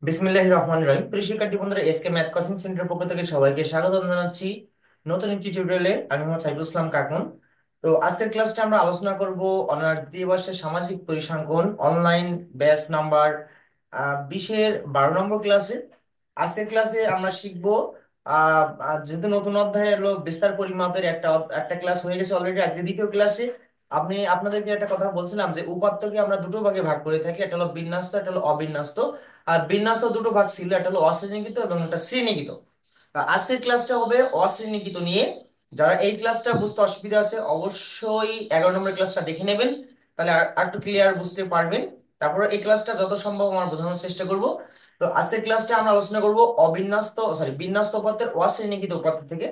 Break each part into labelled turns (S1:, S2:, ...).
S1: বিসমিল্লাহির রহমানির রহিম। প্রিয় শিক্ষার্থী বন্ধুরা, এসকে ম্যাথ কোচিং সেন্টার পক্ষ থেকে সবাইকে স্বাগত জানাচ্ছি নতুন একটি টিউটোরিয়ালে। আমি মোহাম্মদ সাইফুল ইসলাম কাকুন। তো আজকের ক্লাসটা আমরা আলোচনা করব অনার্স দ্বিতীয় বর্ষের সামাজিক পরিসংখ্যান অনলাইন ব্যাচ নাম্বার 20-এর 12 নম্বর ক্লাসে। আজকের ক্লাসে আমরা শিখব যেহেতু নতুন অধ্যায় হলো বিস্তার পরিমাপের একটা একটা ক্লাস হয়ে গেছে অলরেডি, আজকে দ্বিতীয় ক্লাসে আপনাদেরকে একটা কথা বলছিলাম যে উপাত্তকে আমরা দুটো ভাগে ভাগ করে থাকি, একটা হলো বিন্যস্ত, একটা হলো অবিন্যস্ত। আর বিন্যস্ত দুটো ভাগ ছিল, একটা হলো অশ্রেণীকৃত এবং একটা শ্রেণীকৃত। আজকের ক্লাসটা হবে অশ্রেণীকৃত নিয়ে। যারা এই ক্লাসটা বুঝতে অসুবিধা আছে অবশ্যই 11 নম্বর ক্লাসটা দেখে নেবেন, তাহলে আর একটু ক্লিয়ার বুঝতে পারবেন। তারপরে এই ক্লাসটা যত সম্ভব আমরা বোঝানোর চেষ্টা করব। তো আজকের ক্লাসটা আমরা আলোচনা করব বিন্যস্ত উপাত্তের অশ্রেণীকৃত উপাত্ত থেকে।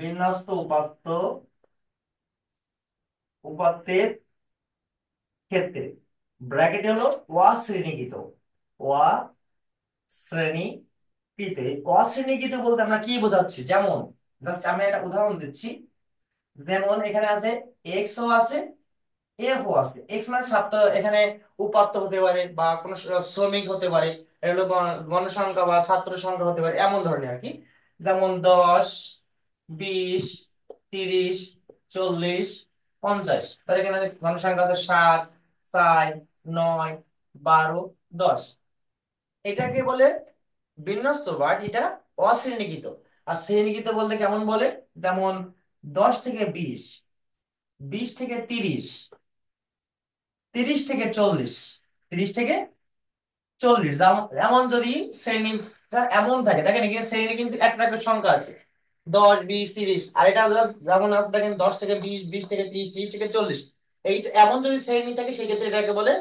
S1: বিন্যস্ত উপাত্তের ক্ষেত্রে ব্র্যাকেটে হলো অশ্রেণীকৃত। অশ্রেণীকৃত অশ্রেণীকৃত বলতে আমরা কি বোঝাচ্ছি, যেমন জাস্ট আমি একটা উদাহরণ দিচ্ছি। যেমন এখানে আছে এক্স ও আছে, এফ ও আছে। এক্স মানে ছাত্র, এখানে উপাত্ত হতে পারে বা কোনো শ্রমিক হতে পারে, এটা হলো গণসংখ্যা বা ছাত্র সংখ্যা হতে পারে, এমন ধরনের আর কি। যেমন 10, 20, 30, 40, 50। তাহলে এখানে গণসংখ্যা আছে 7, 4, 9, 12, 10। এটাকে বলে বিন্যস্ত, বাট এটা অশ্রেণীকৃত। আর শ্রেণীকৃত বলতে কেমন বলে, যেমন 10 থেকে 20, 20 থেকে 30, 30 থেকে 40, 30 থেকে 40। এমন যদি শ্রেণীটা এমন থাকে, দেখেন এখানে শ্রেণী কিন্তু একটা একটা সংখ্যা আছে, 10, 20, 30। আর এটা যেমন আছে দেখেন 10 থেকে 20, 20 থেকে 30, 30 থেকে 40। এইটা এমন যদি শ্রেণী থাকে সেক্ষেত্রে এটাকে বলে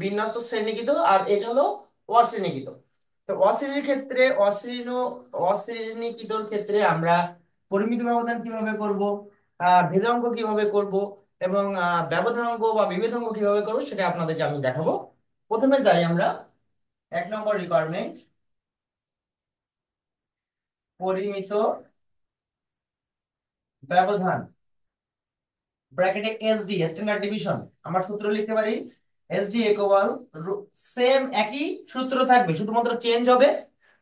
S1: বিন্যস্ত শ্রেণীকৃত, আর এটা হলো অশ্রেণীকৃত। তো অশ্রেণীর ক্ষেত্রে অশ্রেণীকৃতর ক্ষেত্রে আমরা পরিমিত ব্যবধান কিভাবে করব, ভেদাঙ্ক কিভাবে করব, এবং ব্যবধানাঙ্ক বা বিভেদাঙ্ক কিভাবে করবো সেটা আপনাদেরকে আমি দেখাবো। প্রথমে যাই আমরা 1 নম্বর রিকোয়ারমেন্ট, পরিমিত ব্যবধান ব্র্যাকেটে এসডি স্ট্যান্ডার্ড ডিভিশন। আমরা সূত্র লিখতে পারি এসডি ইকুয়াল, সেম একই সূত্র থাকবে, শুধুমাত্র চেঞ্জ হবে।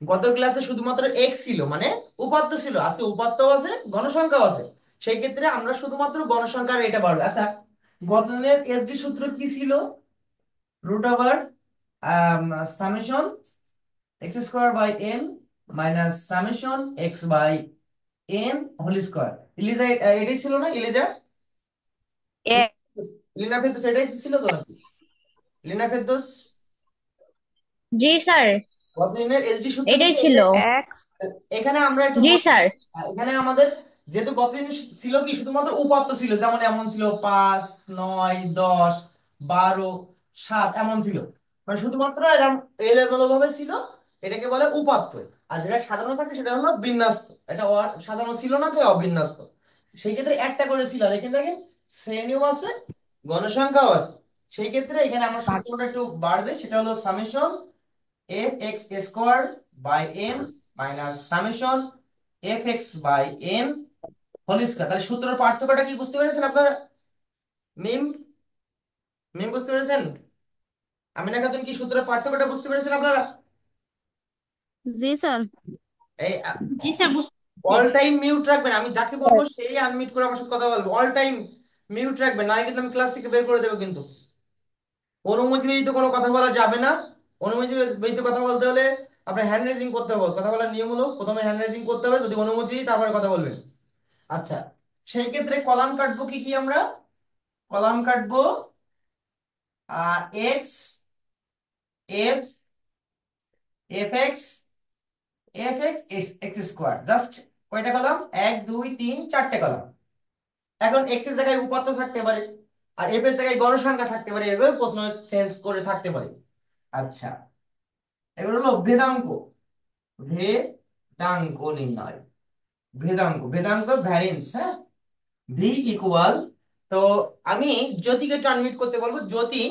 S1: গত ক্লাসে শুধুমাত্র এক্স ছিল মানে উপাত্ত ছিল, আজকে উপাত্তও আছে গণসংখ্যাও আছে। সেই ক্ষেত্রে আমরা শুধুমাত্র গণসংখ্যার এটা বাড়বে। আচ্ছা, গত দিনের এসডি সূত্র কি ছিল? Root over summation x square by n minus summation x by n whole square. ইলিজা এটাই ছিল না ইলিজা?
S2: এ-
S1: লিনা ফেরদৌস এটাই ছিল তো নাকি? লিনা ফেরদৌস
S2: জি স্যার,
S1: গতদিনের এসডি সূত্র
S2: এটাই
S1: কিন্তু
S2: ছিল।
S1: এটাই ছিল।
S2: এক্স।
S1: এখানে আমরা একটু
S2: জি স্যার।
S1: এখানে আমাদের যেহেতু গতদিন ছিল কি শুধুমাত্র উপাত্ত ছিল, যেমন এমন ছিল 5, 9, 10, 12, 7 এমন ছিল, মানে শুধুমাত্র এরকম এলোমেলো ভাবে ছিল। এটাকে বলে উপাত্ত। আর যেটা সাধারণ থাকে সেটা হলো বিন্যস্ত। এটা সাধারণ ছিল না, তো অবিন্যস্ত। সেই ক্ষেত্রে একটা করে ছিল, আর এখানে দেখেন শ্রেণীও আছে গণসংখ্যাও আছে। সেই ক্ষেত্রে এখানে আমার সূত্রটা একটু বাড়বে, সেটা হলো summation f x square by n minus summation f x by n whole square. তাহলে সূত্রের পার্থক্যটা কি বুঝতে পেরেছেন আপনারা? মিম মিম বুঝতে পেরেছেন? আমিনা খাতুন কি সূত্রের পার্থক্যটা বুঝতে পেরেছেন আপনারা?
S3: জি স্যার।
S1: এই
S3: জি স্যার, বুঝতে পেরেছি।
S1: অল টাইম মিউট রাখবেন, আমি যাকে বলবো সেই আনমিউট করে আমার সাথে কথা বলবে। অল টাইম মিউট রাখবেন, না কিন্তু আমি ক্লাস থেকে বের করে দেবো কিন্তু। অনুমতি ব্যতীত কোনো কথা বলা যাবে না। অনুমতি ব্যতীত কথা বলতে হলে আপনার হ্যান্ড রেজিং করতে হবে। কথা বলার নিয়ম হলো প্রথমে হ্যান্ড রেজিং করতে হবে, যদি অনুমতি দিই তারপরে কথা বলবেন। আচ্ছা, সেই ক্ষেত্রে কলাম কাটবো কি কি আমরা? কলাম কাটবো x, F, F x, F x, x square. Just কয়টা কলাম? 1, 2, 3, 4টে কলাম। এখন এক্স এর জায়গায় উপাত্ত থাকতে পারে, আর এফ এর জায়গায় গড় সংখ্যা থাকতে পারে, এভাবে প্রশ্ন চেঞ্জ করে থাকতে পারে। আচ্ছা, এবার হলো ভেদাঙ্ক। ভেদাঙ্ক নির্ণয়। ভেদাঙ্ক ভ্যারিয়েন্স, হ্যাঁ। ভি ইকুয়াল, তো আমি জ্যোতিকে একটু আনমিউট করতে বলবো। জ্যোতি,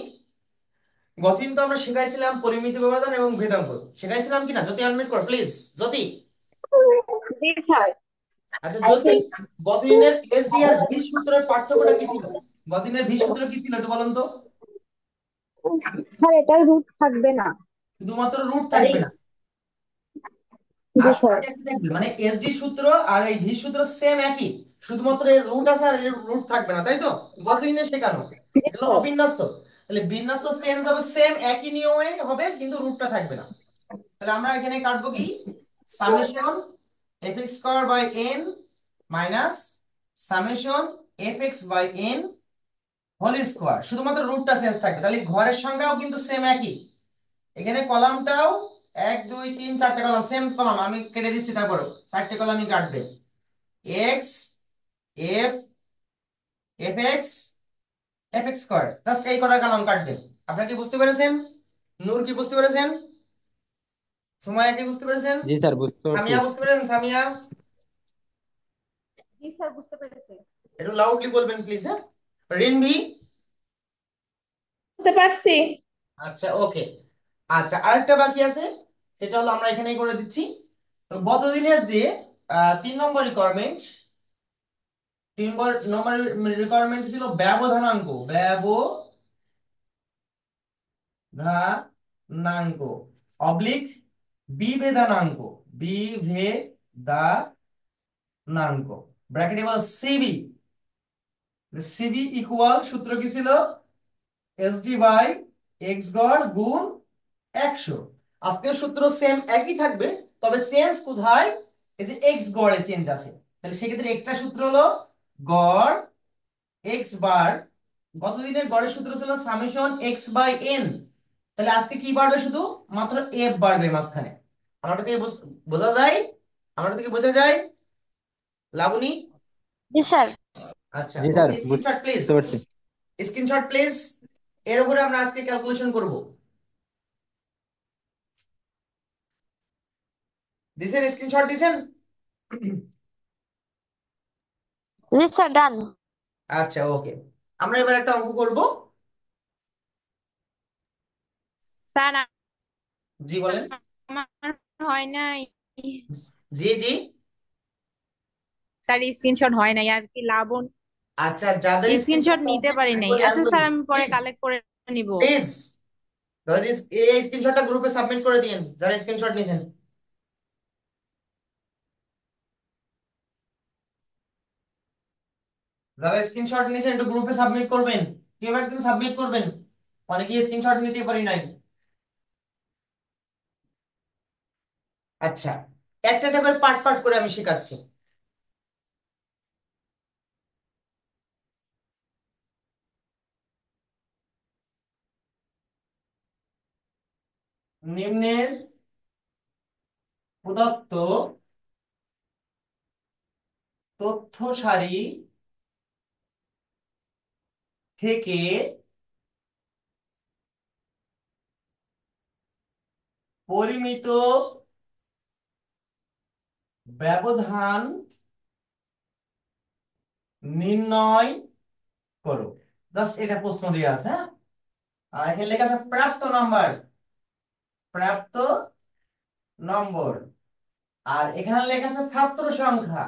S1: গতদিন তো আমরা শিখাইছিলাম পরিমিত ব্যবধান এবং ভেদাঙ্ক, শিখাইছিলাম কিনা? জ্যোতি আনমিউট করো প্লিজ। Jyoti,
S2: G sir.
S1: আচ্ছা জ্যোতি, গতদিনের এসডি আর ভি সূত্রের পার্থক্যটা কি ছিল? গতদিনের ভি সূত্র কি ছিল একটু বলুন তো।
S2: স্যার এটার রুট থাকবে না।
S1: শুধুমাত্র রুট থাকবে না,
S2: জি
S1: আর
S2: স্যার।
S1: সবই একই থাকবে, মানে এসডি সূত্র আর এই ভি সূত্র সেম একই, শুধুমাত্র এর রুট আছে আর এর রুট থাকবে না, তাই তো? গতদিনের শেখানো এগুলো অবিন্যস্ত, তাহলে বিন্যস্ত চেঞ্জ হবে, সেম একই নিয়মে হবে কিন্তু রুটটা থাকবে না। তাহলে আমরা এখানে কাটবো কি, summation f square by n minus summation f x by n whole square, শুধুমাত্র রুটটা চেঞ্জ থাকবে, তাহলে ঘরের সংখ্যাও কিন্তু সেম একই, এখানে কলামটাও 1 2 3 4টে কলাম সেম কলাম, আমি কেটে দিচ্ছি, তারপর 4টে কলামই কাটবে, x F F x F x square, just এই কটা কলাম কাটবেন। আপনারা কি বুঝতে পেরেছেন? নূর কি বুঝতে পেরেছেন? সুমাইয়া কি বুঝতে পেরেছেন?
S4: জি স্যার, বুঝতে পারছি।
S1: সামিয়া বুঝতে পেরেছেন? সামিয়া
S2: জি স্যার বুঝতে পেরেছি।
S1: একটু লাউডলি বলবেন প্লিজ, হ্যাঁ। রিনভি?
S2: বুঝতে পারছি।
S1: আচ্ছা ওকে। আচ্ছা আরেকটা বাকি আছে, সেটা হলো আমরা এখানেই করে দিচ্ছি। তো গতদিনের যে 3 নম্বর রিকোয়ারমেন্ট, 3 নম্বর রিকোয়ারমেন্ট ছিল ব্যবধানাঙ্ক, ব্যবধানাঙ্ক অবলিক বিভেদানাঙ্ক, বিভেদানাঙ্ক, ব্র্যাকেটে বল সিবি, সিবি ইকুয়াল সূত্র কি ছিল, এসডি বাই এক্স গড় গুণ 100। আজকের সূত্র সেম একই থাকবে, তবে চেঞ্জ কোথায়, এই যে এক্স গড়ে চেঞ্জ আছে, তাহলে সেক্ষেত্রে এক্সট্রা সূত্র হলো গড় এক্স বার, গতদিনের গড়ের সূত্র ছিল সামেশন এক্স বাই এন, তাহলে আজকে কি বাড়বে, শুধু মাত্র এফ বাড়বে মাঝখানে। আমারটা থেকে বোঝা যায়? আমারটা থেকে বোঝা যায় লাবণী?
S2: জি স্যার।
S1: আচ্ছা
S4: জি স্যার,
S1: ওকে, স্ক্রিনশট প্লিজ,
S4: বুঝতে পারছি।
S1: স্ক্রিনশট প্লিজ, এর উপরে আমরা আজকে ক্যালকুলেশন করব। দিছেন স্ক্রিনশট দিছেন?
S2: জি স্যার ডান।
S1: আচ্ছা ওকে, আমরা এবার একটা অঙ্ক করব।
S5: স্যার
S1: জি বলেন।
S5: আমার হয় নাই।
S1: জি জি।
S5: স্যার স্ক্রিনশট হয় নাই আর কি লাবণ,
S1: আচ্ছা যাদের
S5: স্ক্রিনশট
S1: স্ক্রিনশট
S5: নিতে
S1: কমপ্লিট,
S5: পারি
S1: আমি
S5: নাই।
S1: বলি আমি
S5: আচ্ছা
S1: বলি
S5: স্যার আমি পরে
S1: প্লিজ,
S5: কালেক্ট করে নিব।
S1: প্লিজ যাদের এই স্ক্রিনশটটা গ্রুপে সাবমিট করে দিন, যারা স্ক্রিনশট নিয়েছেন। যারা স্ক্রিনশট নিয়েছেন একটু গ্রুপে সাবমিট করবেন, কেউ একজন সাবমিট করবেন, অনেকে স্ক্রিনশট নিতে পারি নাই। আচ্ছা একটা একটা করে পার্ট পার্ট করে আমি শেখাচ্ছি। নিম্নের প্রদত্ত তথ্য সারি থেকে পরিমিত ব্যবধান নির্ণয় করো, জাস্ট এটা প্রশ্ন দিয়ে আছে, হ্যাঁ। আর এখানে লেখা আছে প্রাপ্ত নাম্বার, প্রাপ্ত নম্বর, আর এখানে লেখা আছে ছাত্র সংখ্যা,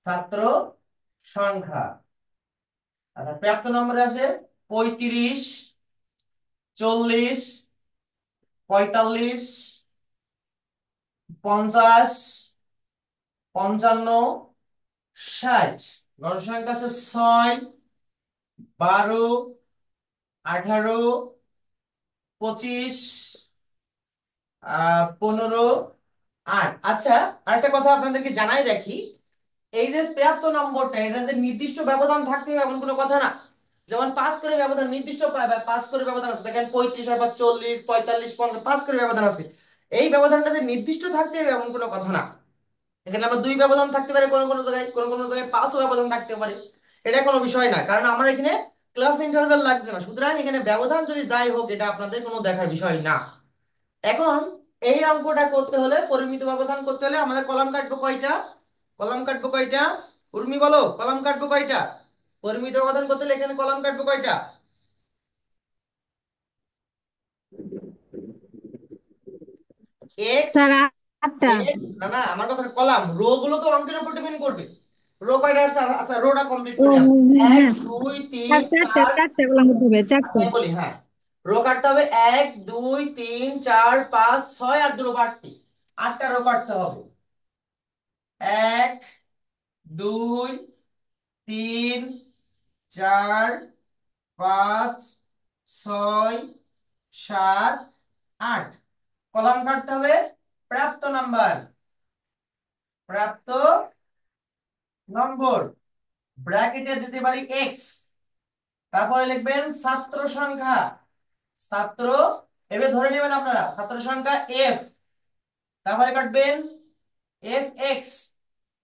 S1: ছাত্র সংখ্যা। আচ্ছা প্রাপ্ত নম্বর আছে 35 40 45 50 55 60, গণসংখ্যা আছে 6 12 18 25 15 8। আচ্ছা আরেকটা কথা আপনাদেরকে জানাই রাখি, এই যে প্রাপ্ত নম্বরটা, এটা যে নির্দিষ্ট ব্যবধান থাকতে হবে এমন কোনো কথা না। যেমন 5 করে ব্যবধান নির্দিষ্ট 5 করে ব্যবধান আছে, দেখেন 35 বা 40 45 50 5 করে ব্যবধান আছে, এই ব্যবধানটা যে নির্দিষ্ট থাকতে হবে এমন কোনো কথা না। এখানে আবার 2 ব্যবধান থাকতে পারে, কোনো কোনো জায়গায়, কোনো কোনো জায়গায় 5ও ব্যবধান থাকতে পারে, এটা কোনো বিষয় না, কারণ আমার এখানে ক্লাস ইন্টারভ্যাল লাগছে না, সুতরাং এখানে ব্যবধান যদি যাই হোক এটা আপনাদের কোনো দেখার বিষয় না। এখন এই অঙ্কটা করতে হলে, পরিমিত ব্যবধান করতে হলে আমাদের কলাম কাটবো কয়টা, কলাম কাটবো কয়টা, উর্মি বলো কলাম কাটবো কয়টা, পরিমিত ব্যবধান করতে হলে এখানে কলাম কাটবো কয়টা, এক্স
S3: স্যার আটটা।
S1: এক্স না না, আমার কথা কলাম, রো গুলো তো অঙ্কের উপর ডিপেন্ড করবে। রো কয়টা আছে? আচ্ছা রোটা কমপ্লিট
S3: ও
S1: করি আমরা। এক
S3: হ্যাঁ,
S1: দুই তিন
S3: চারটা
S1: চার
S3: চারটা কলাম করতে হবে,
S1: আচ্ছা
S3: চারটা।
S1: আমি বলি, হ্যাঁ। রো কাটতে হবে 1 2 3 4 5 6 আর দুটো বাড়তি, 8টা রো কাটতে হবে। 1 2 3 4 5 6 7 8 কলাম কাটতে হবে। প্রাপ্ত নাম্বার, প্রাপ্ত নম্বর, ব্র্যাকেটে দিতে পারি এক্স, তারপরে লিখবেন ছাত্র সংখ্যা, ছাত্র, এভাবে ধরে নেবেন আপনারা, ছাত্র সংখ্যা এফ, তারপরে কাটবেন এফ এক্স,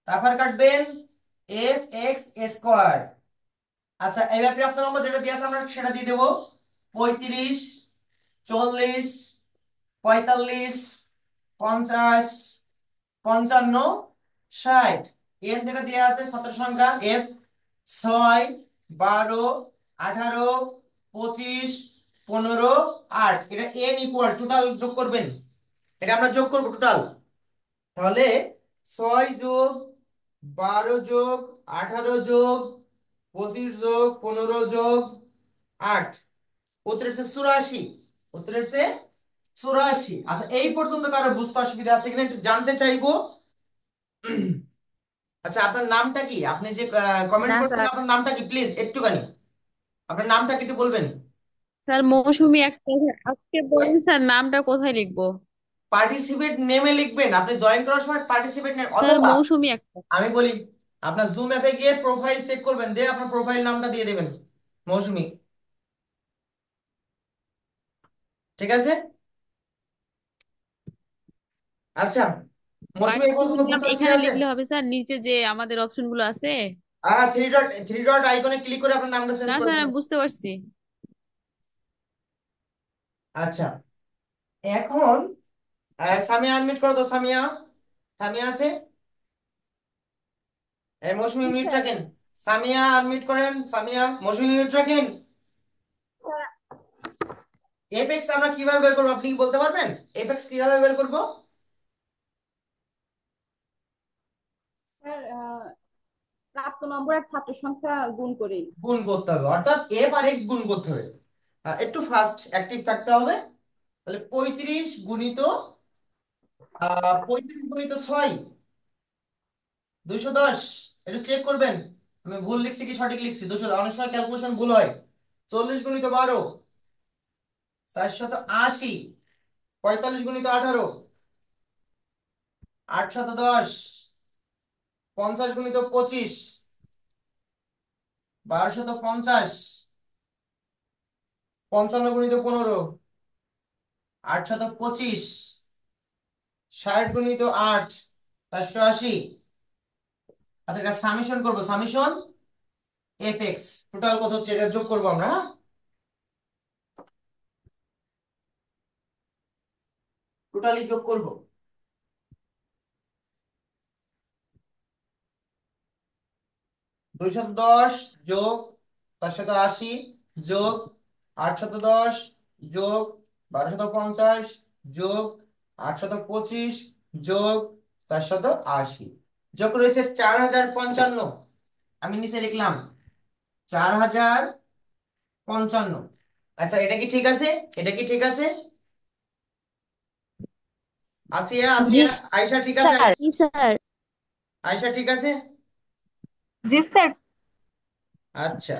S1: তারপর কাটবেন এফ এক্স স্কোয়ার। আচ্ছা এবার প্রাপ্ত নম্বর যেটা দিয়ে আছে আমরা সেটা দিয়ে দেবো। 35 40 45 50 55 60। এর যেটা দেওয়া আছে ছাত্র সংখ্যা এফ 6 12 18 25 15 8, এটা এন ইকুয়াল টোটাল যোগ করবেন, এটা আমরা যোগ করব টোটাল। তাহলে 6 যোগ 12 যোগ 18 যোগ 25 যোগ 15 যোগ 8, উত্তর হচ্ছে 84। উত্তর হচ্ছে 84। আচ্ছা এই পর্যন্ত কারো বুঝতে অসুবিধা আছে কিনা একটু জানতে চাইবো। আচ্ছা আপনার নামটা কি? আপনি যে কমেন্ট
S5: না
S1: করছেন
S5: স্যার।
S1: আপনার নামটা কি প্লিজ একটুখানি, আপনার নামটা কি একটু বলবেন?
S5: স্যার মৌসুমী একটা, আজকে বলুন স্যার নামটা কোথায় লিখবো?
S1: পার্টিসিপেট নেমে লিখবেন, আপনি জয়েন করার সময় পার্টিসিপেট নেম,
S5: স্যার
S1: অথবা
S5: মৌসুমী একটা।
S1: আমি বলি আপনার জুম অ্যাপে গিয়ে প্রোফাইল চেক করবেন, দিয়ে আপনার প্রোফাইল নামটা দিয়ে দেবেন মৌসুমী। ঠিক আছে? আচ্ছা মৌসুমী এই পর্যন্ত
S5: পার্টিসিপেন্ট নাম
S1: বুঝতে অসুবিধা
S5: এখানে
S1: আছে?
S5: লিখলে হবে স্যার, নিচে যে আমাদের অপশন গুলো আছে?
S1: থ্রি ডট আইকনে ক্লিক করে আপনার নামটা চেঞ্জ
S5: না
S1: করে
S5: স্যার
S1: দেবেন।
S5: আমি বুঝতে পারছি।
S1: আচ্ছা এখন সামিয়া আনমিউট করো তো, সামিয়া, সামিয়া আছে? এই মৌসুমী
S2: জি
S1: মিউট
S2: স্যার।
S1: রাখেন। সামিয়া আনমিউট করেন, সামিয়া, মৌসুমী মিউট রাখেন। এপেক্স আমরা কিভাবে বের করবো আপনি কি বলতে পারবেন? এপেক্স কিভাবে বের করবো?
S2: স্যার প্রাপ্ত নম্বর আর ছাত্র সংখ্যা গুণ করে।
S1: গুণ করতে হবে, অর্থাৎ এফ আর এক্স গুণ করতে হবে। একটু ফাস্ট অ্যাক্টিভ থাকতে হবে। তাহলে 35 গুণিত 6 210, একটু চেক করবেন আমি ভুল লিখছি কি সঠিক লিখছি। 200, অনেক সময় ক্যালকুলেশন ভুল হয়। 40 গুণিত 12 480, 45 গুণিত 18 810, 50 গুণিত 25 1250, 55 গুণিত 15 825, 60 গুণিত 8 480। আচ্ছা এটা সামেশন করবো, সামেশন এফ এক্স টোটাল কত হচ্ছে এটা যোগ করবো আমরা, হ্যাঁ? টোটালি যোগ করবো। 210 যোগ 480 যোগ 810 যোগ 1250 যোগ 825 যোগ 480, যোগ রয়েছে 4055। আমি নিচে লিখলাম 4055। আচ্ছা এটা কি ঠিক আছে? এটা কি ঠিক আছে? আসিয়া,
S2: জি
S1: আসিয়া, আয়শা ঠিক আছে?
S2: স্যার। জি স্যার।
S1: আয়শা ঠিক আছে?
S2: জি স্যার।
S1: আচ্ছা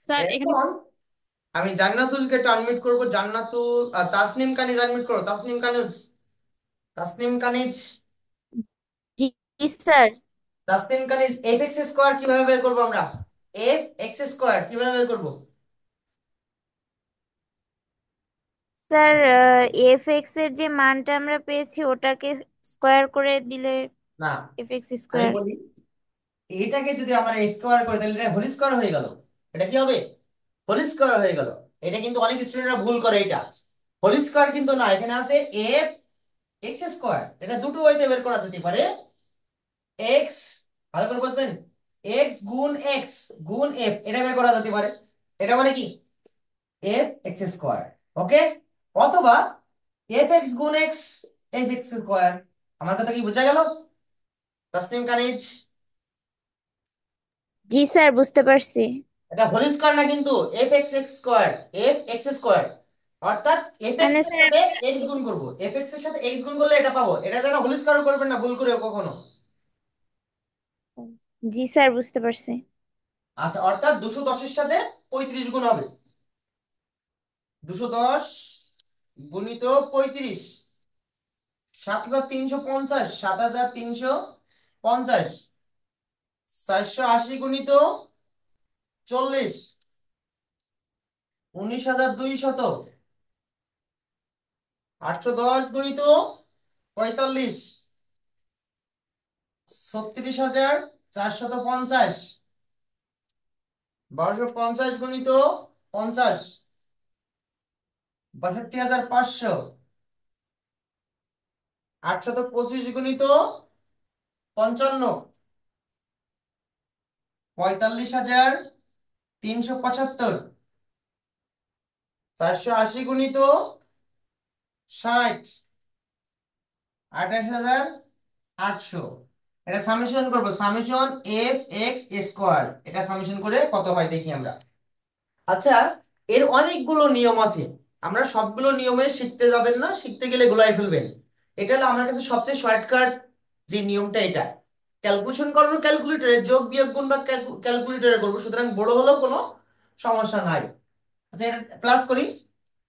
S5: স্যার এখানে
S1: এখন আমি জান্নাতুলকে আনমিউট করবো। জান্নাতুল, তাসনিম কানিজ আনমিউট করো, তাসনিম কানিজ, তাসনিম কানিজ,
S2: জি জি স্যার।
S1: তাসনিম কানিজ। এফ এক্স স্কোয়ার কিভাবে বের করবো আমরা? এফ এক্স স্কোয়ার কিভাবে বের করবো?
S2: স্যার এফ এক্স এর যে মানটা আমরা পেয়েছি ওটাকে স্কোয়ার করে দিলে
S1: না
S2: এফ এক্স
S1: আমি
S2: স্কোয়ার।
S1: বলি, এটাকে যদি আমরা স্কোয়ার করি তাহলে এটা হোল স্কোয়ার হয়ে গেল। এটা কি হবে? হোল স্কোয়ার হয়ে গেল। এটা কিন্তু অনেক স্টুডেন্টরা ভুল করে, এটা হোল স্কোয়ার কিন্তু না, এখানে আছে এফ এক্স স্কোয়ার। এটা দুটো ওয়েতে বের করা যেতে পারে। এক্স, ভালো করে বুঝবেন, এক্স গুণ এক্স গুণ এফ, এটা বের করা যেতে পারে। এটা মানে কি এফ এক্স স্কোয়ার, ওকে। অথবা এফ এক্স গুণ এক্স এফ এক্স স্কোয়ার। আমার কথা কি বোঝা গেল তাসনিম কানিজ?
S2: জি স্যার, বুঝতে পারছি।
S1: এটা হোল স্কোয়ার না কিন্তু, F x x square, F x square. অর্থাৎ এফ
S2: মানে
S1: এক্স এর
S2: স্যার
S1: সাথে এক্স গুণ করব, এফ এক্স এর সাথে এক্স গুণ করলে এটা পাবো। এটা দ্বারা হোল স্কোয়ার করবেন না ভুল করে কখনো।
S2: জি স্যার, বুঝতে পারছি।
S1: আচ্ছা, অর্থাৎ 210 এর সাথে 35 গুণ হবে। 210 গুণিত 35, 7350, 7350। 480 গুণিত 40, 19200। 810 গুণিত 45, 36450। 1250 গুণিত 50, 62500। 825 গুণিত 55, 45375। 480 গুণিত 60, 28800। এটা সামেশন করব, সামেশন এফ এক্স স্কোয়ার। এটা সামেশন করে কত হয় দেখি আমরা। আচ্ছা, এর অনেকগুলো নিয়ম আছে, আমরা সবগুলো নিয়মে শিখতে যাবেন না, শিখতে গেলে গোলায় ফেলবেন। এটা হলো আমার কাছে সবচেয়ে শর্টকাট যে নিয়মটা। এটা ক্যালকুলেশন করবো ক্যালকুলেটরে, যোগ বিয়োগ গুণ বা ক্যালকুলেটরে করবো, সুতরাং বড় হলেও কোনো সমস্যা নাই। আচ্ছা, এটা প্লাস করি।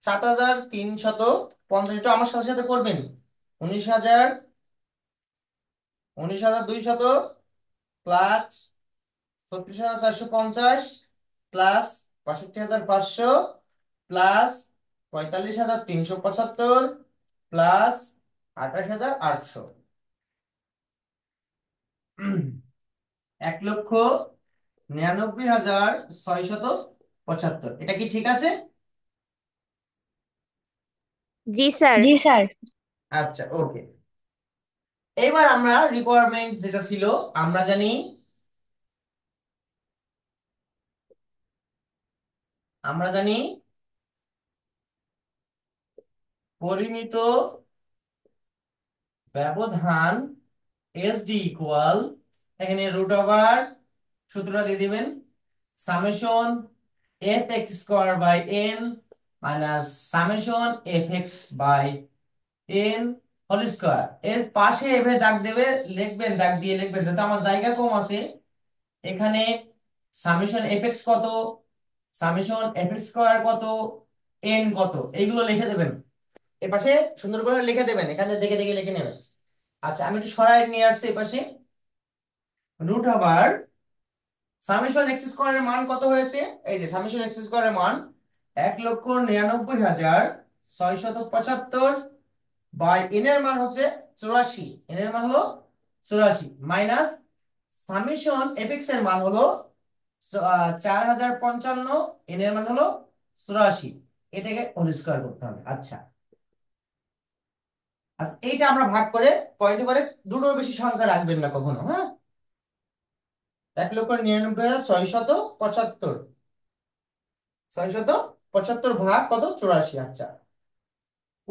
S1: 7350, এটা আমার সাথে সাথে করবেন। 19000, 19200 প্লাস 36450 প্লাস 62500 প্লাস 45375 প্লাস 28800। 1,99,675। এটা কি ঠিক আছে?
S2: জি স্যার।
S3: জি স্যার।
S1: আচ্ছা, ওকে। এবার আমরা রিকোয়ারমেন্ট যেটা ছিল, আমরা জানি, আমরা জানি পরিমিত ব্যবধান এস ডি ইকুয়াল, এখানে রুট ওভার সূত্রটা দিয়ে দিবেন, summation f x square by n minus summation f x by n whole square. এর পাশে এভাবে দাগ দেবে, লিখবেন, দাগ দিয়ে লিখবেন, যাতে আমার জায়গা কম আছে। এখানে সামেশন এফ এক্স কত, সামেশন এফ এক্স স্কোয়ার কত, এন কত, এইগুলো লিখে দেবেন। এ পাশে সুন্দর করে লিখে দেবেন, এখানে দেখে দেখে লিখে নেবেন। আচ্ছা, আমি একটু সরাই নিয়ে আসছি এই পাশে। রুট ওভার সামেশন এক্স স্কোয়ারের মান কত হয়েছে? এই যে সামেশন এক্স স্কোয়ারের মান 1,99,675 বাই এন এর মান হচ্ছে 84, এন এর মান হলো 84 মাইনাস সামেশন এফএক্স এর মান হলো 4055, এন এর মান হলো 84। এটাকে হোল স্কয়ার করতে হবে। আচ্ছা, আচ্ছা, এইটা আমরা ভাগ করে পয়েন্টে করে, দুটোর বেশি সংখ্যা রাখবেন না কখনো, হ্যাঁ। 1,99,675, 675 ভাগ কত, 84। আচ্ছা,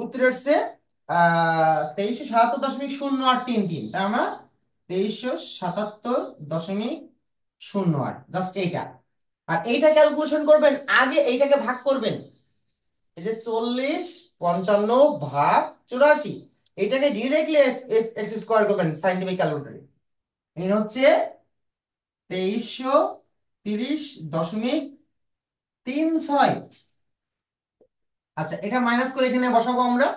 S1: উত্তর হচ্ছে 2377.08333। তাই আমরা 2377.008, জাস্ট এইটা। আর এইটা ক্যালকুলেশন করবেন, আগে এইটাকে ভাগ করবেন। এই যে 4055 ভাগ 84, এইটাকে ডিরেক্টলি এক্স স্কোয়ার করবেন সাইন্টিফিক ক্যালকুলেটরে। এই হচ্ছে 2330.36। আচ্ছা, এটা মাইনাস করে এখানে বসাবো আমরা।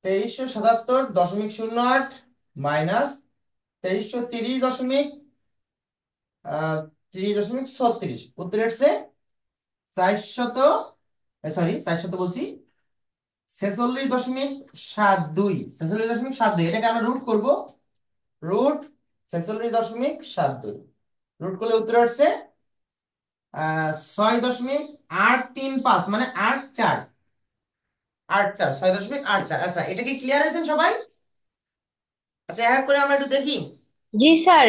S1: 2377.08 মাইনাস 2330.36। উত্তর এসছে 400, সরি 400 বলছি, 46.72। 46.72, এটাকে আমরা রুট করব। রুট 46.72, রুট করলে উত্তর আসছে 6.835, মানে 84, 84, 6.84। আচ্ছা, এটা কি ক্লিয়ার হয়েছেন সবাই? আচ্ছা, এক করে আমরা একটু দেখি।
S3: জি স্যার।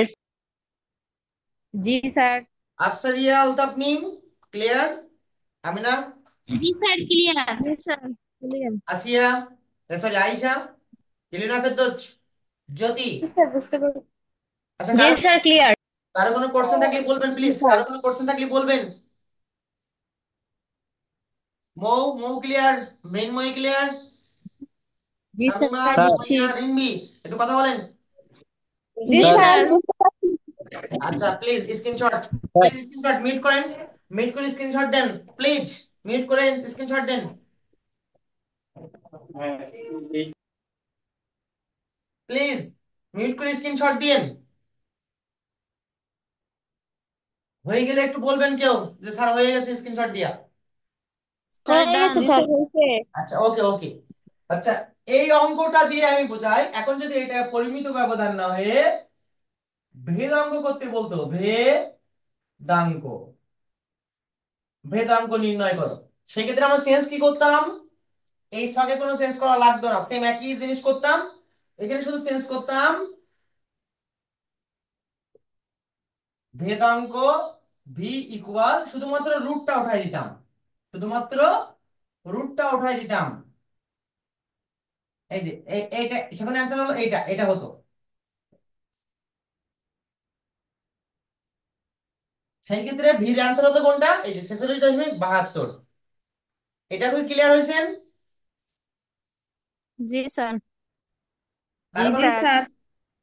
S5: জি স্যার।
S1: আফসারিয়া আলতাপনিম ক্লিয়ার, আমিনা,
S3: জি স্যার, ক্লিয়ার। জি স্যার, ক্লিয়ার।
S1: আসিয়া, সরি আয়েশা, ক্লিয়ার না ফেরদৌস? জ্যোতি?
S2: স্যার বুঝতে পারছি।
S1: আচ্ছা,
S3: জি
S1: কারো
S3: স্যার, ক্লিয়ার।
S1: কারো কোনো কোশ্চেন থাকলে বলবেন
S2: জি
S1: প্লিজ,
S2: স্যার।
S1: কারো কোনো কোশ্চেন থাকলে বলবেন। মৌ, মৌ ক্লিয়ার? মৃন্ময়ী ক্লিয়ার?
S3: জি
S1: শামিমা,
S3: স্যার,
S4: স্যার
S3: বুঝছি।
S1: সুমাইয়া, রিনবি, একটু কথা বলেন।
S2: জি
S3: জি
S4: স্যার
S2: স্যার
S3: স্যার।
S2: বুঝতে পারছি।
S1: আচ্ছা, please screenshot,
S4: sir
S1: please screenshot meet করেন, মিট করে স্ক্রিনশট দেন, প্লিজ মিট করে স্ক্রিনশট দেন, প্লিজ মিট করে স্ক্রিনশট দিয়েন। হয়ে গেলে একটু বলবেন কেউ যে স্যার হয়ে গেছে, স্ক্রিনশট দিয়া।
S3: স্যার,
S2: হয়ে
S3: ডান।
S2: গেছে
S5: জি
S2: স্যার।
S5: স্যার হয়েছে।
S1: আচ্ছা, ওকে ওকে। আচ্ছা, এই অঙ্কটা দিয়ে আমি বুঝাই, এখন যদি এটা পরিমিত ব্যবধান না হয়ে ভেদাঙ্ক করতে বলতো, ভেদাঙ্ক, ভেদাঙ্ক নির্ণয় করো, সেক্ষেত্রে আমরা চেঞ্জ কি করতাম? এই ছকে কোনো চেঞ্জ করা লাগতো না, সেম একই জিনিস করতাম, এখানে শুধু চেঞ্জ করতাম ভেদাঙ্ক ভি ইকুয়াল, শুধুমাত্র রুটটা উঠাই দিতাম, শুধুমাত্র রুটটা উঠাই দিতাম। এই যে এইটা, সেখানে অ্যান্সার হলো এইটা, এটা হতো। সেই ক্ষেত্রে ভির অ্যান্সার হতো কোনটা? এই যে 46.72। এটা কি ক্লিয়ার হয়েছেন?
S3: জি স্যার।
S2: জি
S1: কারো কোনো
S2: স্যার।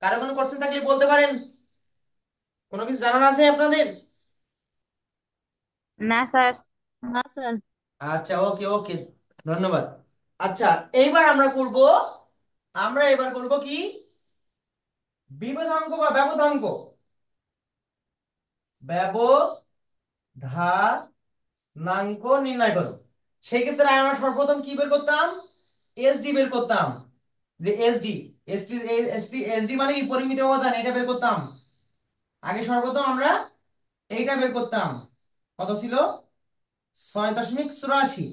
S1: কারো কোনো কোশ্চেন থাকলে বলতে পারেন, কোনো কিছু জানার আছে আপনাদের?
S2: না স্যার।
S3: না স্যার।
S1: আচ্ছা, ওকে ওকে, ধন্যবাদ। আচ্ছা, এইবার আমরা এবার করব কি, বিভেদাঙ্ক বা ব্যবধাঙ্ক, ব্যবধানাঙ্ক নির্ণয় করো। সেই ক্ষেত্রে আমরা সর্বপ্রথম কি বের করতাম? এসডি বের করতাম, যে এসডি, এসডি, এসডি, এসডি মানে কি? পরিমিত ব্যবধান, এটা বের করতাম। আগে সর্বপ্রথম আমরা এইটা বের করতাম, কত ছিল? 6.84।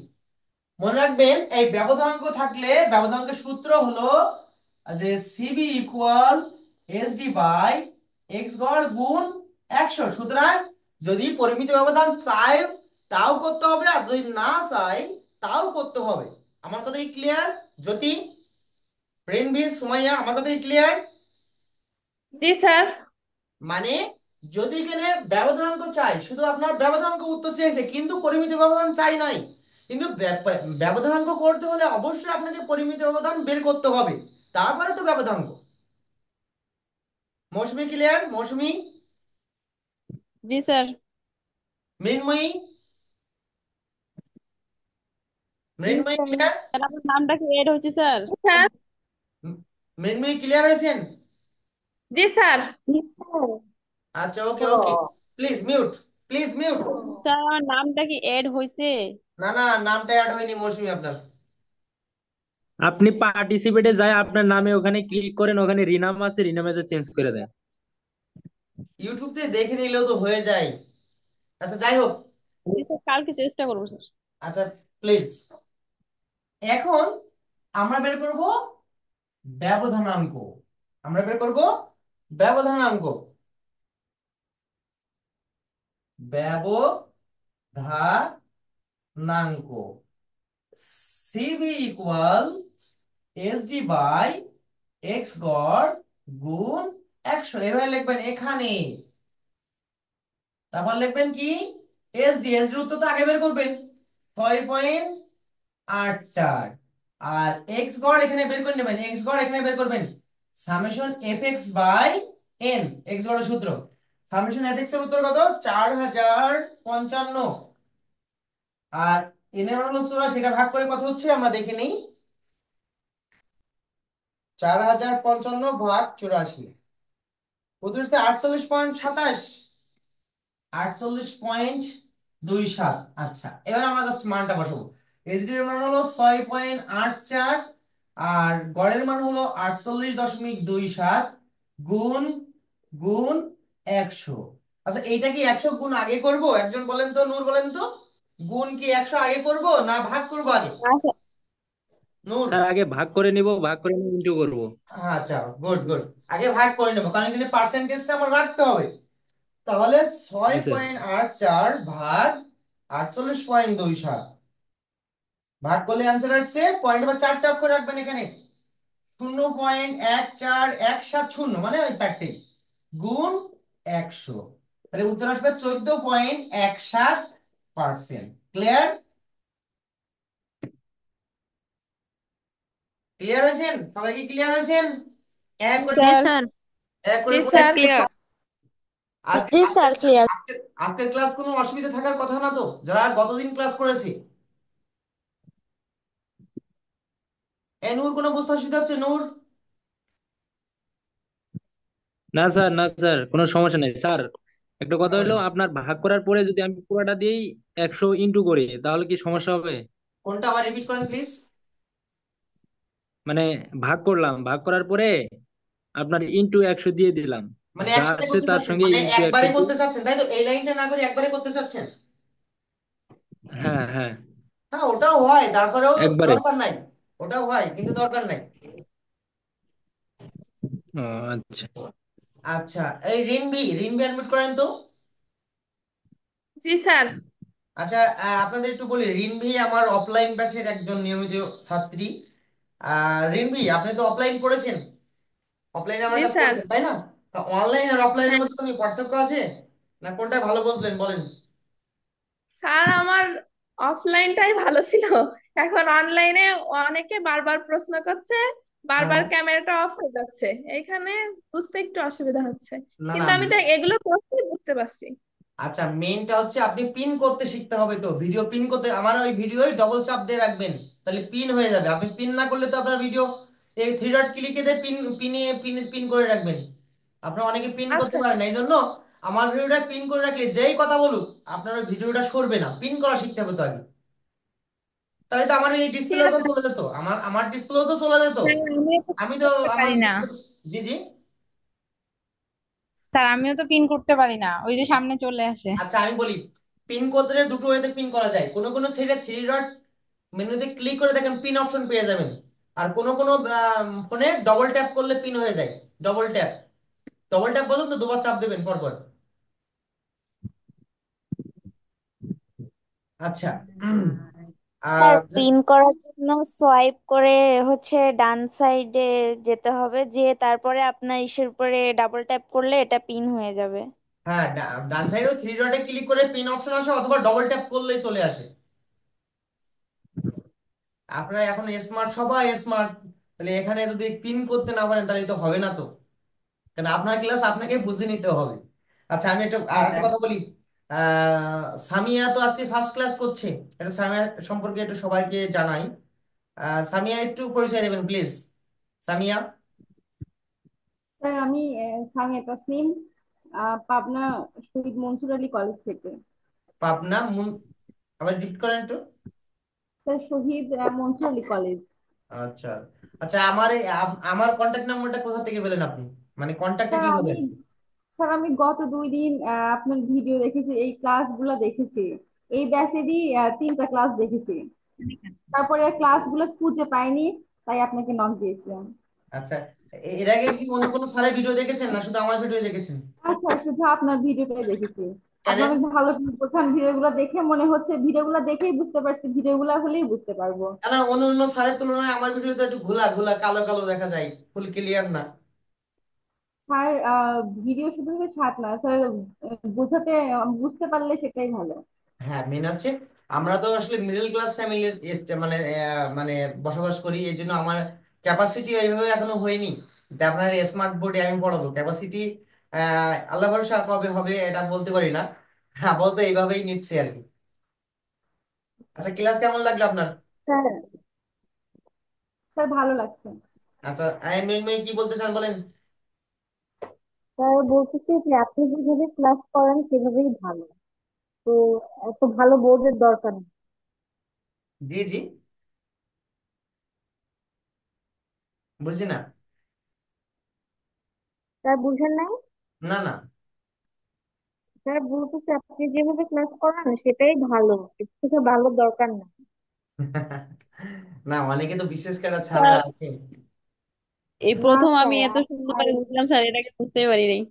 S1: মনে রাখবেন, এই ব্যবধানাঙ্ক থাকলে ব্যবধানাঙ্কের সূত্র হলো যে C V equal SD by x গড় গুণ 100। সুতরাং যদি পরিমিত ব্যবধান চাই তাও করতে হবে, আর যদি না চাই তাও করতে হবে। আমার কথা কি ক্লিয়ার? জ্যোতি, রেনভি, সুমাইয়া, আমার কথা কি ক্লিয়ার?
S5: জি স্যার।
S1: মানে যদি এখানে ব্যবধানাঙ্ক চাই, শুধু আপনার ব্যবধানাঙ্ক উত্তর চেয়েছে কিন্তু পরিমিত ব্যবধান চাই নাই, কিন্তু ব্যবধানাঙ্ক করতে হলে অবশ্যই আপনাকে পরিমিত ব্যবধান বের করতে হবে, তারপরে তো ব্যবধানাঙ্ক। মৌসুমী ক্লিয়ার? মৌসুমী,
S5: জি স্যার।
S1: মৃন্ময়ী,
S2: জি
S1: মৃন্ময়ী
S2: স্যার।
S1: ক্লিয়ার?
S5: স্যার আমার নামটা কি এড হয়েছে স্যার?
S2: স্যার।
S1: মৃন্ময়ী ক্লিয়ার হয়েছেন?
S5: জি স্যার।
S2: জি স্যার।
S1: আচ্ছা, okay okay, please mute, please mute.
S5: Sir আমার নামটা কি এড হয়েছে?
S1: না না, নামটা অ্যাড হয়নি মৌসুমী আপনার।
S4: আপনি পার্টিসিপেটে যায় আপনার নামে ওখানে ক্লিক করেন, ওখানে রিনাম আছে, রিনামে চেঞ্জ করে দেন।
S1: ইউটিউব থেকে দেখে নিলেও তো হয়ে যায়। আচ্ছা, যাই হোক।
S5: জি স্যার, কালকে চেষ্টা করবো স্যার।
S1: আচ্ছা, প্লিজ, এখন আমরা বের করব ব্যবধানাঙ্ক, আমরা বের করব ব্যবধানাঙ্ক, ব্যবধানাঙ্ক CV equal SD by x গড় গুণ 100। এভাবে লিখবেন এখানে, তারপর লিখবেন কি? এসডি, এসডি উত্তর তো আগে বের করবেন, 6.84। আর এক্স গড় এখানে বের করে নেবেন, এক্স গড় এখানে বের করবেন summation f x by n, x গড়ের সূত্র। সামেশন এফ এক্স এর উত্তর কত? 4055। আর এন এর মান হলো 84, সেটা ভাগ করে কত হচ্ছে আমরা দেখে নিই। 4055 ভাগ 84, উত্তর হচ্ছে 48.27, 48.27। আচ্ছা, এবার আমরা জাস্ট মানটা বসাবো। এসডি এর মান হলো 6.84, আর গড়ের মান হলো 48.27 গুণ গুণ 100। আচ্ছা, এইটা কি 100 গুণ আগে করব? একজন বলেন তো, নূর বলেন তো, গুণ কি 100 আগে করব না ভাগ করব আগে?
S2: আচ্ছা।
S1: নূর?
S4: স্যার আগে ভাগ করে নিব, ভাগ করে নিয়ে ইন্টু করবো।
S1: আচ্ছা, গুড গুড, আগে ভাগ করে নেবো, কারণ এখানে পার্সেন্টেজটা আমার রাখতে হবে। তাহলে ছয়
S4: জি স্যার।
S1: পয়েন্ট আট চার ভাগ 48.27 ভাগ করলে অ্যান্সার আসছে, পয়েন্ট বা 4টা অক্ষর রাখবেন এখানে, 0.1417 মানে ওই চারটেই গুণ 100, তাহলে উত্তর আসবে 14.17%। ক্লিয়ার? ক্লিয়ার হয়েছেন সবাই? কি ক্লিয়ার হয়েছেন? এক করে
S3: জি
S5: স্যার।
S3: স্যার।
S1: এক
S5: জি
S1: করে বলেন।
S5: স্যার।
S3: ক্লিয়ার।
S1: আজকে
S3: জি
S1: আজকের
S3: স্যার ক্লিয়ার।
S1: আজকের আজকের ক্লাস কোনো অসুবিধা থাকার কথা না তো, যারা গতদিন ক্লাস করেছে? এ নূর, কোনো বুঝতে অসুবিধা হচ্ছে নূর?
S4: না স্যার, না স্যার, কোনো সমস্যা নেই স্যার। একটা কথা
S1: বলেন।
S4: হলো, আপনার ভাগ করার পরে যদি আমি পুরোটা দিয়েই 100 ইন্টু করি তাহলে কি সমস্যা হবে?
S1: কোনটা আবার রিপিট করেন প্লিজ।
S4: মানে ভাগ করলাম, ভাগ করার পরে আপনার ইন্টু 100 দিয়ে দিলাম,
S1: মানে
S4: যা
S1: একসাথে
S4: আসে
S1: করতে
S4: তার
S1: চাচ্ছেন,
S4: সঙ্গে
S1: মানে
S4: ইন্টু
S1: একবারে
S4: 100 দিয়ে।
S1: করতে চাচ্ছেন তাই তো? এই লাইনটা না করে একবারে করতে চাচ্ছেন?
S4: হ্যাঁ, হ্যাঁ,
S1: হ্যাঁ, ওটাও হয়, তারপরেও
S4: একবারে।
S1: দরকার নাই। ওটাও হয় কিন্তু দরকার নাই।
S4: ও আচ্ছা।
S1: আচ্ছা, এই রিনভি, রিনভি অ্যাডমিট করেন তো।
S5: জি স্যার।
S1: আচ্ছা, আপনাদের একটু বলি, রিনভি আমার অফলাইন ব্যাচের একজন নিয়মিত ছাত্রী। রিনভি, আপনি তো অফলাইন পড়েছেন, অফলাইনে আমার
S5: জি
S1: কাছে
S5: স্যার।
S1: পড়েছেন তাই না? তা অনলাইন আর অফলাইনের
S5: হ্যাঁ
S1: মধ্যে কোনো পার্থক্য আছে, না কোনটা ভালো বুঝলেন বলেন?
S5: স্যার, আমার অফলাইনটাই ভালো ছিল। এখন অনলাইনে অনেকে বারবার প্রশ্ন করছে,
S1: হ্যাঁ,
S5: বারবার
S1: হ্যাঁ।
S5: ক্যামেরাটা অফ হয়ে যাচ্ছে। এইখানে বুঝতে একটু অসুবিধা হচ্ছে,
S1: না, না।
S5: কিন্তু আমি তো এগুলো করতে বুঝতে পারছি।
S1: আচ্ছা, মেইনটা হচ্ছে আপনি পিন করতে শিখতে হবে। তো ভিডিও পিন করতে আমার ওই ভিডিওই ডবল চাপ দিয়ে রাখবেন, তাহলে পিন হয়ে যাবে। আপনি পিন না করলে তো আপনার ভিডিও, এই থ্রি ডট ক্লিকে দিয়ে পিন পিনে পিন পিন করে রাখবেন। আপনার অনেকে পিন করতে
S5: আচ্ছা।
S1: পারেন না, এই জন্য আমার ভিডিওটা পিন করে রাখলে যেই কথা বলুক আপনার ওই ভিডিওটা সরবে না। পিন করা শিখতে হবে তো আগে, তাহলে তো আমার এই
S5: ঠিক
S1: ডিসপ্লেও তো
S5: আছে।
S1: চলে যেত, আমার আমার ডিসপ্লেও তো চলে যেত।
S3: স্যার আমিও তো
S1: আমি
S3: পিন
S1: তো
S3: করতে
S1: আমার
S3: পারি না।
S1: ডিসপ্লে। জি, জি।
S3: স্যার আমিও তো পিন করতে পারি না, ওই যে সামনে চলে আসে।
S1: আচ্ছা, আমি বলি, পিন করতে গেলে দুটো ওয়েতে পিন করা যায়। কোনো কোনো সাইডে থ্রি ডট মেনুতে ক্লিক করে দেখেন পিন অপশন পেয়ে যাবেন। আর কোনো কোনো ফোনে ডবল ট্যাপ করলে পিন হয়ে যায়। ডবল ট্যাপ, ডবল ট্যাপ বলুন তো, দুবার চাপ দেবেন পরপর। আচ্ছা। উম,
S2: স্যার,
S1: আহ,
S2: পিন করার জন্য সোয়াইপ করে হচ্ছে ডান সাইডে যেতে হবে, যে তারপরে আপনার ইসের উপরে ডাবল ট্যাপ করলে এটা পিন হয়ে যাবে।
S1: হ্যাঁ, ডান সাইডে থ্রি ডটে ক্লিক করে পিন অপশন আসে, অথবা ডবল ট্যাপ করলেই চলে আসে। আপনারা এখন স্মার্ট, সবাই স্মার্ট, তাহলে এখানে যদি পিন করতে না পারেন তাহলে তো হবে না তো, কারণ আপনার ক্লাস আপনাকে বুঝে নিতে হবে। আচ্ছা, আমি একটু আর একটা কথা বলি। সামিয়া তো আজকে ফার্স্ট ক্লাস করছে, একটু সামিয়া সম্পর্কে একটু সবাইকে জানাই। সামিয়া, একটু পরিচয় দেবেন প্লিজ। সামিয়া।
S6: স্যার আমি সামিয়া তাসনিম, পাবনা শহীদ মনসুর আলী কলেজ থেকে।
S1: পাবনা আবার রিপিট করেন একটু।
S6: স্যার শহীদ মনসুর আলী কলেজ।
S1: আচ্ছা। আচ্ছা, আমার আমার কন্ট্যাক্ট নাম্বারটা কোথা থেকে পেলেন আপনি, মানে কন্ট্যাক্টটা
S6: স্যার
S1: কিভাবে?
S6: আমি স্যার আমি গত 2 দিন আপনার ভিডিও দেখেছি, এই ক্লাসগুলো দেখেছি। এই ব্যাচেরই 3টা ক্লাস দেখেছি। তারপরে ক্লাসগুলো খুঁজে পাইনি, তাই আপনাকে নক দিয়েছিলাম।
S1: আচ্ছা, এর আগে কি অন্য কোনো স্যারের ভিডিও দেখেছেন না শুধু আমার ভিডিও দেখেছেন?
S6: আচ্ছা, শুধু আপনার ভিডিওটাই দেখেছি।
S1: কেন?
S6: আপনি অনেক ভালো করে বোঝান, ভিডিওগুলো দেখে মনে হচ্ছে, ভিডিওগুলো দেখেই বুঝতে পারছি, ভিডিওগুলো হলেই বুঝতে পারবো।
S1: কেন, অন্য অন্য স্যারের তুলনায় আমার ভিডিও তো একটু ঘোলা ঘোলা কালো কালো দেখা যায়, ফুল ক্লিয়ার না।
S6: স্যার ভিডিও শুধু ছাড় না স্যার, বোঝাতে বুঝতে পারলে সেটাই ভালো।
S1: হ্যাঁ, মেন হচ্ছে আমরা তো আসলে মিডল ক্লাস ফ্যামিলির মানে মানে বসবাস করি, এই জন্য আমার ক্যাপাসিটি ওইভাবে এখনো হয়নি। তা আপনার স্মার্ট বোর্ডে আমি পড়াবো ক্যাপাসিটি, আল্লাহ ভরসা কবে হবে এটা বলতে পারি না। হ্যাঁ, বলতে এইভাবেই নিচ্ছে আর কি। আচ্ছা, ক্লাস কেমন লাগলো আপনার?
S6: স্যার স্যার ভালো লাগছে।
S1: আচ্ছা, মেয়ে কি বলতে চান বলেন।
S3: স্যার বলতেছি যে আপনি যেভাবে ক্লাস করেন সেভাবেই ভালো। তো এত ভালো বোর্ডের দরকার নেই।
S1: জি, জি। বুঝছি না।
S3: স্যার বুঝেন নাই?
S1: না, না।
S3: স্যার বলতেছি আপনি যেভাবে ক্লাস করান সেটাই ভালো, এর থেকে ভালো দরকার না।
S1: না, অনেকে তো বিশেষ করে ছাড়রা
S5: স্যার,
S1: আছে।
S5: এই
S3: না
S5: প্রথম আমি
S3: স্যার
S5: এত সুন্দর
S3: আর
S5: করে বুঝলাম স্যার, এটাকে বুঝতেই পারি নাই।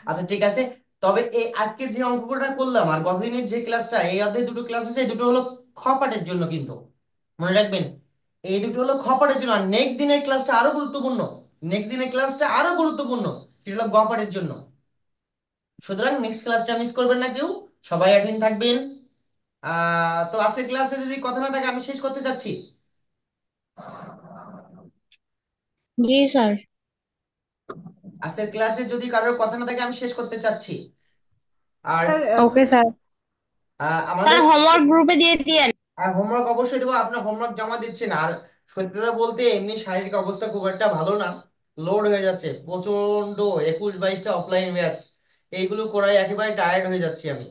S1: আচ্ছা, ঠিক আছে। তবে এই আজকে যে অঙ্কটা করলাম আর গতদিনের যে ক্লাসটা, এই অধ্যায় দুটো ক্লাস আছে, এই দুটো হলো খ পাঠের জন্য কিন্তু, মনে রাখবেন। এই দুটো হলো খপারের জন্য, আর নেক্সট দিনের ক্লাসটা আরো গুরুত্বপূর্ণ। নেক্সট দিনের ক্লাসটা আরো গুরুত্বপূর্ণ, সেটা হলো গপারের জন্য। সুতরাং নেক্সট ক্লাসটা মিস করবেন না কেউ, সবাই অ্যাটেন্ড থাকবেন। তো আজকের ক্লাসে যদি কথা না থাকে আমি শেষ করতে চাচ্ছি।
S3: জি স্যার।
S1: আজকের ক্লাসে যদি কারোর কথা না থাকে আমি শেষ করতে চাচ্ছি। আর
S6: স্যার
S5: ওকে স্যার।
S1: আমাদের
S3: স্যার হোমওয়ার্ক গ্রুপে দিয়ে দিয়েন।
S1: হোমওয়ার্ক অবশ্যই দেবো, আপনার হোমওয়ার্ক জমা দিচ্ছেন। আর সত্যি কথা বলতে এমনি শারীরিক অবস্থা খুব একটা ভালো না, লোড হয়ে যাচ্ছে প্রচন্ড। 21-22টা অফলাইন ব্যাচ, এইগুলো করাই একেবারে টায়ার্ড হয়ে যাচ্ছি আমি,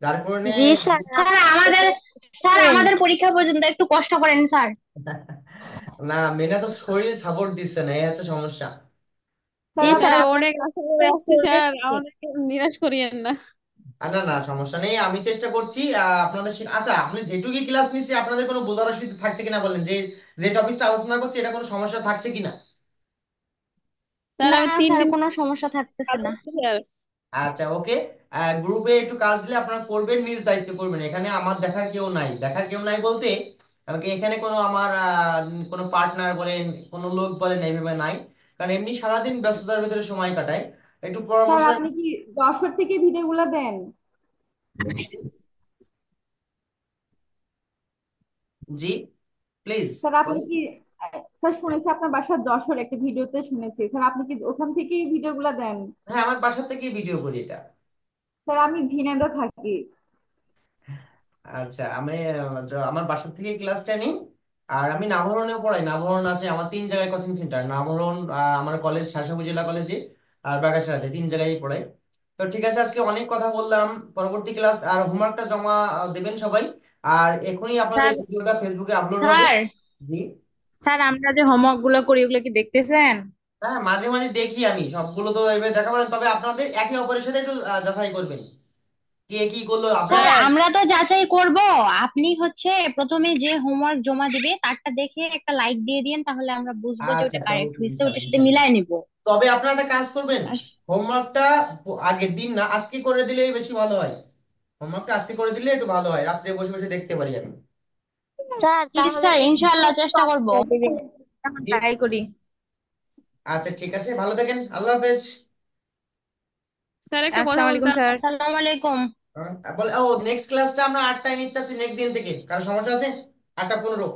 S1: যার কারণে
S2: জি স্যার,
S3: স্যার আমাদের স্যার আমাদের পরীক্ষা পর্যন্ত একটু কষ্ট করেন স্যার।
S1: না, মেনা তো শরীর সাপোর্ট দিচ্ছে না, এই হচ্ছে সমস্যা।
S6: স্যার
S2: জি
S1: তো
S2: স্যার,
S5: আমরা
S2: আপনার
S5: অনেক আশা করে আসছি স্যার, আমাদেরকে নিরাশ করিয়েন না।
S1: না না, সমস্যা নেই, আমি চেষ্টা করছি আপনাদের আচ্ছা, আপনি যেটুকু ক্লাস নিচ্ছি আপনাদের কোনো বোঝার অসুবিধা থাকছে কিনা বলেন, যে যে টপিকটা আলোচনা করছি এটা কোনো সমস্যা থাকছে কিনা?
S5: স্যার
S3: না
S5: আমি তিন
S3: স্যার,
S5: দিন
S3: কোনো সমস্যা থাকতেছে
S5: কাজ
S3: না।
S5: করছি স্যার।
S1: আচ্ছা, ওকে। গ্রুপে একটু কাজ দিলে আপনারা করবেন, নিজ দায়িত্ব করবেন। এখানে আমার দেখার কেউ নাই, দেখার কেউ নাই বলতে আমাকে এখানে কোনো আমার কোনো পার্টনার বলেন, কোনো লোক বলেন এইভাবে নাই, কারণ এমনি সারাদিন ব্যস্ততার ভিতরে সময় কাটায়। একটু
S6: স্যার
S1: পরামর্শ।
S6: আপনি কি যশোর থেকে ভিডিওগুলো দেন?
S1: জি, প্লিজ।
S6: স্যার আপনি কি স্যার শুনেছি আপনার বাসা যশোর, একটা ভিডিওতে শুনেছি। স্যার আপনি কি ওখান থেকেই ভিডিওগুলো দেন?
S1: হ্যাঁ, আমার বাসা থেকে ভিডিও করি এটা।
S6: স্যার আমি ঝিনাইদহ থাকি।
S1: আচ্ছা, আমি আমার বাসা থেকে ক্লাসটা নিই। আর আমি নামহরণেও পড়াই, নামহরণ আছে আমার 3 জায়গায় কোচিং সেন্টার। নামহরণ আমার কলেজ শাসন উপজেলা কলেজে, আর বাগাসারাতে, 3 জায়গায় পড়াই। তো ঠিক আছে, আজকে অনেক কথা বললাম। পরবর্তী ক্লাস আর হোমওয়ার্কটা জমা দেবেন সবাই। আর এখনই আপনাদের
S2: স্যার,
S1: ভিডিওটা ফেসবুকে আপলোড হবে।
S3: স্যার
S1: জি।
S2: স্যার আমরা যে হোমওয়ার্ক গুলো করি ওগুলো কি দেখতেছেন?
S1: হ্যাঁ, মাঝে মাঝে দেখি, আমি সবগুলো তো এভাবে দেখা পারেন, তবে আপনাদের একে অপরের সাথে একটু যাচাই করবেন কে কি করলো
S3: স্যার
S1: আপনাদের।
S2: স্যার,
S3: আমরা তো যাচাই করব। আপনি হচ্ছে প্রথমে যে হোমওয়ার্ক জমা দিবে তারটা দেখে একটা লাইক দিয়ে দিন, তাহলে আমরা বুঝবো যে
S1: আচ্ছা
S3: ওটা
S1: আচ্ছা,
S3: কারেক্ট
S1: ওকে,
S3: হয়েছে,
S1: ইনশাল্লাহ
S3: ওটার সাথে
S1: ইনশাল্লাহ।
S3: মিলাই নিব।
S1: তবে আপনারা একটা কাজ করবেন,
S3: আর
S1: হোমওয়ার্কটা আগের দিন না, আজকে করে দিলেই বেশি ভালো হয়। হোমওয়ার্কটা আজকে করে দিলে একটু ভালো হয়, রাত্রে বসে বসে দেখতে পারি আমি।
S2: স্যার
S3: জি
S2: তাহলে
S3: স্যার, ইনশাআল্লাহ চেষ্টা করব।
S2: এখন
S1: জি।
S2: ট্রাই করি।
S1: আচ্ছা, ঠিক আছে, ভালো থাকেন, আল্লাহ হাফেজ।
S5: স্যার একটা কথা
S2: আসসালামু আলাইকুম
S5: বলতাম।
S2: স্যার।
S3: আসসালামু আলাইকুম।
S1: বলে ও, নেক্সট ক্লাসটা আমরা 8টায় নিচ্ছি, নেক্সট দিন থেকে, কারো সমস্যা আছে? 8টা 15।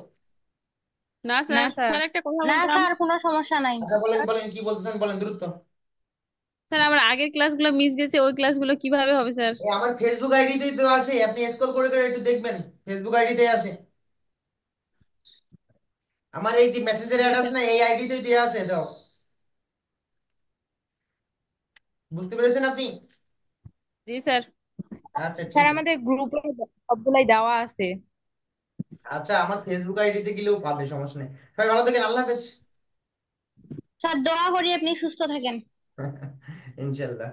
S5: না
S2: না
S5: স্যার,
S2: স্যার।
S5: স্যার একটা কথা
S3: না
S5: বলতাম।
S3: স্যার, কোনো সমস্যা নাই।
S1: আচ্ছা, বলেন বলেন, কি বলতেছেন বলেন দ্রুত।
S5: স্যার আমার আগের ক্লাসগুলো মিস গেছে, ওই ক্লাসগুলো কিভাবে হবে স্যার?
S1: আমার ফেসবুক আইডিতেই তো আছে, আপনি স্ক্রল করে করে একটু দেখবেন, ফেসবুক আইডিতে আছে। আমার এই যে মেসেজের
S5: জি
S1: অ্যাড আছে
S5: স্যার।
S1: না, এই আইডিতেই দেওয়া আছে তো। বুঝতে পেরেছেন আপনি?
S5: জি স্যার।
S1: আচ্ছা,
S2: স্যার
S1: ঠিক আছে।
S2: আমাদের গ্রুপে সবগুলাই দেওয়া আছে।
S1: আচ্ছা, আমার ফেসবুক আইডিতে গেলেও পাবে, সমস্যা নেই। সবাই ভালো থাকেন, আল্লাহ হাফেজ।
S3: স্যার দোয়া করি আপনি সুস্থ থাকেন।
S1: ইনশাল্লাহ।